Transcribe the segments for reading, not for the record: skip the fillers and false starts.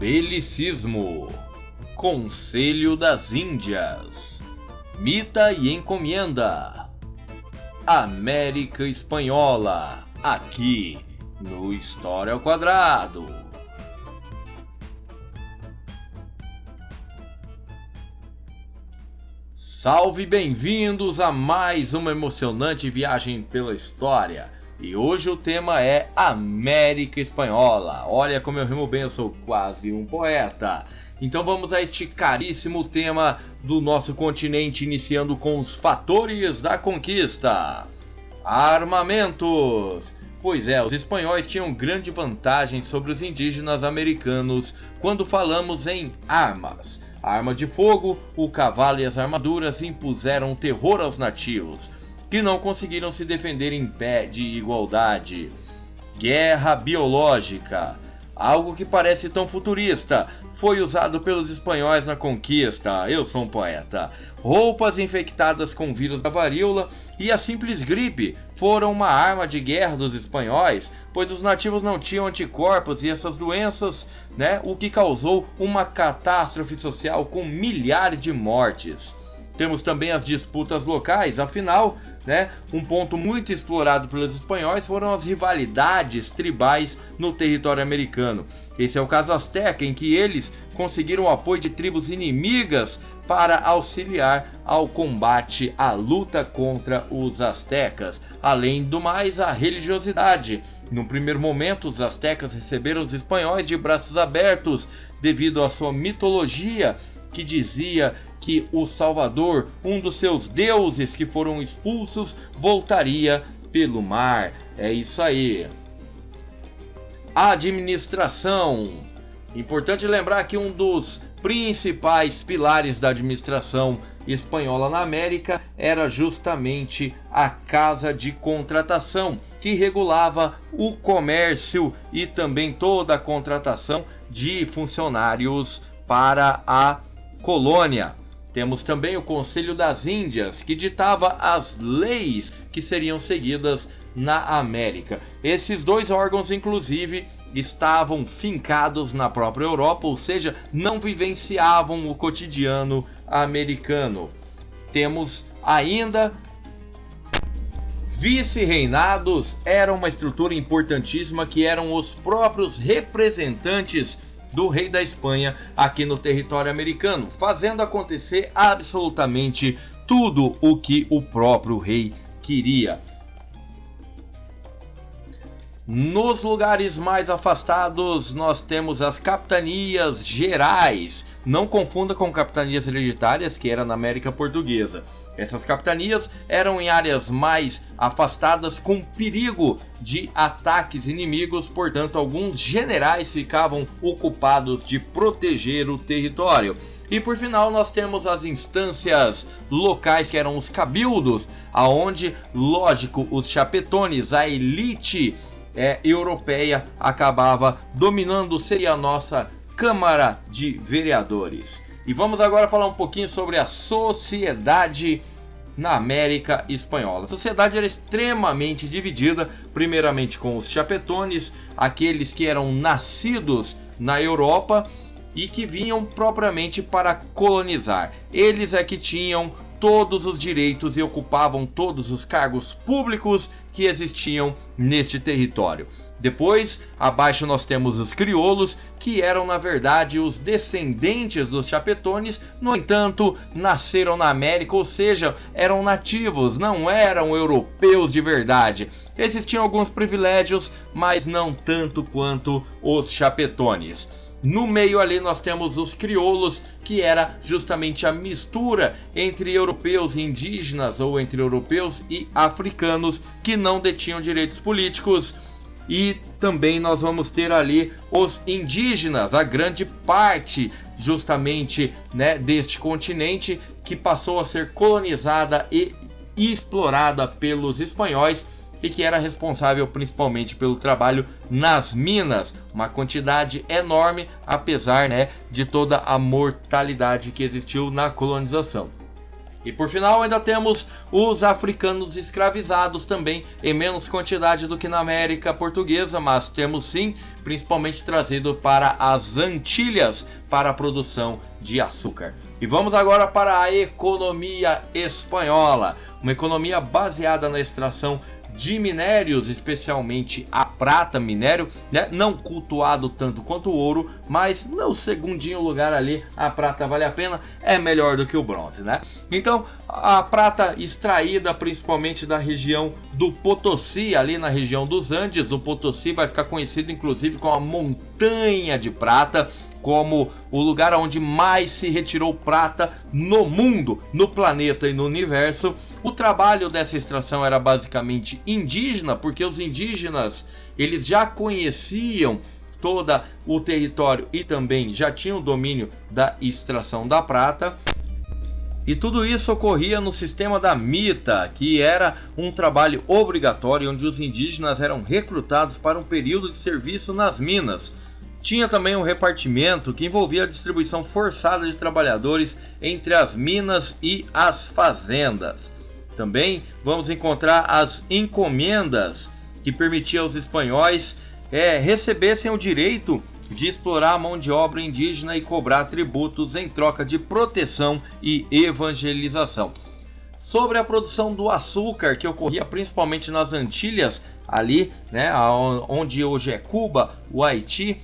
Belicismo, Conselho das Índias, Mita e Encomenda, América Espanhola, aqui no História ao Quadrado. Salve, bem-vindos a mais uma emocionante viagem pela história. E hoje o tema é América Espanhola. Olha como eu rimo bem, eu sou quase um poeta. Então vamos a este caríssimo tema do nosso continente, iniciando com os fatores da conquista. Armamentos. Pois é, os espanhóis tinham grande vantagem sobre os indígenas americanos quando falamos em armas. A arma de fogo, o cavalo e as armaduras impuseram terror aos nativos, que não conseguiram se defender em pé de igualdade. Guerra biológica, algo que parece tão futurista, foi usado pelos espanhóis na conquista. Eu sou um poeta. Roupas infectadas com o vírus da varíola e a simples gripe foram uma arma de guerra dos espanhóis, pois os nativos não tinham anticorpos e essas doenças, o que causou uma catástrofe social com milhares de mortes. Temos também as disputas locais, afinal, um ponto muito explorado pelos espanhóis foram as rivalidades tribais no território americano. Esse é o caso asteca, em que eles conseguiram o apoio de tribos inimigas para auxiliar ao combate à luta contra os astecas. Além do mais, a religiosidade. No primeiro momento, os astecas receberam os espanhóis de braços abertos devido à sua mitologia, que dizia que o Salvador, um dos seus deuses que foram expulsos, voltaria pelo mar. É isso aí. Administração. Importante lembrar que um dos principais pilares da administração espanhola na América era justamente a Casa de Contratação, que regulava o comércio e também toda a contratação de funcionários para a colônia. Temos também o Conselho das Índias, que ditava as leis que seriam seguidas na América. Esses dois órgãos, inclusive, estavam fincados na própria Europa, ou seja, não vivenciavam o cotidiano americano. Temos ainda vice-reinados, era uma estrutura importantíssima que eram os próprios representantes do rei da Espanha aqui no território americano, fazendo acontecer absolutamente tudo o que o próprio rei queria. Nos lugares mais afastados, nós temos as capitanias gerais. Não confunda com capitanias hereditárias, que era na América Portuguesa. Essas capitanias eram em áreas mais afastadas, com perigo de ataques inimigos, portanto, alguns generais ficavam ocupados de proteger o território. E por final, nós temos as instâncias locais, que eram os cabildos, aonde, lógico, os chapetones, a elite europeia acabava dominando, seria a nossa Câmara de Vereadores. E vamos agora falar um pouquinho sobre a sociedade na América Espanhola. A sociedade era extremamente dividida, primeiramente com os chapetones, aqueles que eram nascidos na Europa e que vinham propriamente para colonizar. Eles é que tinham todos os direitos e ocupavam todos os cargos públicos que existiam neste território. Depois, abaixo nós temos os crioulos, que eram na verdade os descendentes dos chapetones, no entanto, nasceram na América, ou seja, eram nativos, não eram europeus de verdade. Existiam alguns privilégios, mas não tanto quanto os chapetones. No meio ali nós temos os crioulos, que era justamente a mistura entre europeus e indígenas, ou entre europeus e africanos, que não detinham direitos políticos. E também nós vamos ter ali os indígenas, a grande parte justamente deste continente que passou a ser colonizada e explorada pelos espanhóis, e que era responsável principalmente pelo trabalho nas minas, uma quantidade enorme, apesar de toda a mortalidade que existiu na colonização. E por final ainda temos os africanos escravizados também, em menos quantidade do que na América Portuguesa, mas temos sim, principalmente trazido para as Antilhas para a produção de açúcar. E vamos agora para a economia espanhola, uma economia baseada na extração de minérios, especialmente a prata, minério, né? Não cultuado tanto quanto o ouro, mas no segundinho lugar ali a prata vale a pena, é melhor do que o bronze, né? Então a prata extraída principalmente da região do Potosí, ali na região dos Andes. O Potosí vai ficar conhecido inclusive como a montanha de prata, como o lugar onde mais se retirou prata no mundo, no planeta e no universo. O trabalho dessa extração era basicamente indígena, porque os indígenas eles já conheciam todo o território e também já tinham domínio da extração da prata. E tudo isso ocorria no sistema da mita, que era um trabalho obrigatório onde os indígenas eram recrutados para um período de serviço nas minas. Tinha também um repartimento que envolvia a distribuição forçada de trabalhadores entre as minas e as fazendas. Também vamos encontrar as encomendas, que permitiam aos espanhóis recebessem o direito de explorar a mão de obra indígena e cobrar tributos em troca de proteção e evangelização. Sobre a produção do açúcar, que ocorria principalmente nas Antilhas, ali, né, onde hoje é Cuba, o Haiti,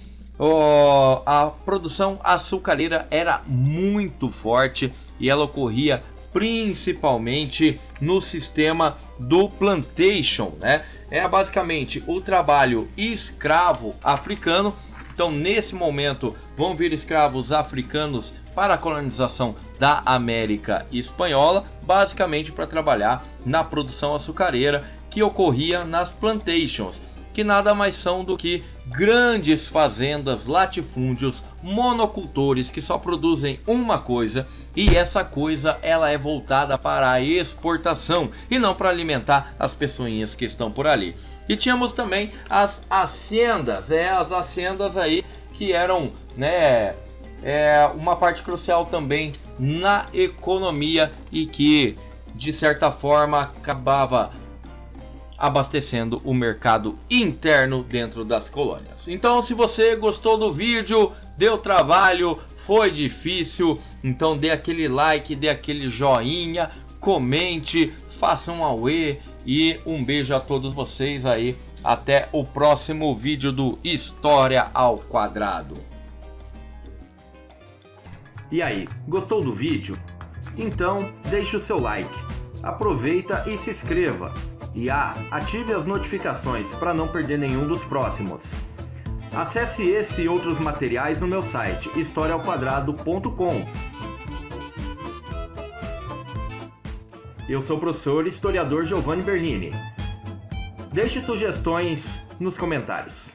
a produção açucareira era muito forte e ela ocorria principalmente no sistema do plantation, né? É basicamente o trabalho escravo africano. Então, nesse momento, vão vir escravos africanos para a colonização da América Espanhola, basicamente para trabalhar na produção açucareira que ocorria nas plantations, que nada mais são do que grandes fazendas, latifúndios, monocultores que só produzem uma coisa, e essa coisa ela é voltada para a exportação e não para alimentar as pessoinhas que estão por ali. E tínhamos também as haciendas, as haciendas aí que eram, né, uma parte crucial também na economia e que de certa forma acabava abastecendo o mercado interno dentro das colônias. Então, se você gostou do vídeo, deu trabalho, foi difícil, então dê aquele like, dê aquele joinha, comente, faça um auê e um beijo a todos vocês aí. Até o próximo vídeo do História ao Quadrado. E aí, gostou do vídeo? Então deixe o seu like, aproveita e se inscreva. E ative as notificações para não perder nenhum dos próximos. Acesse esse e outros materiais no meu site historiaoquadrado.com. Eu sou o professor historiador Giovanni Bernini. Deixe sugestões nos comentários.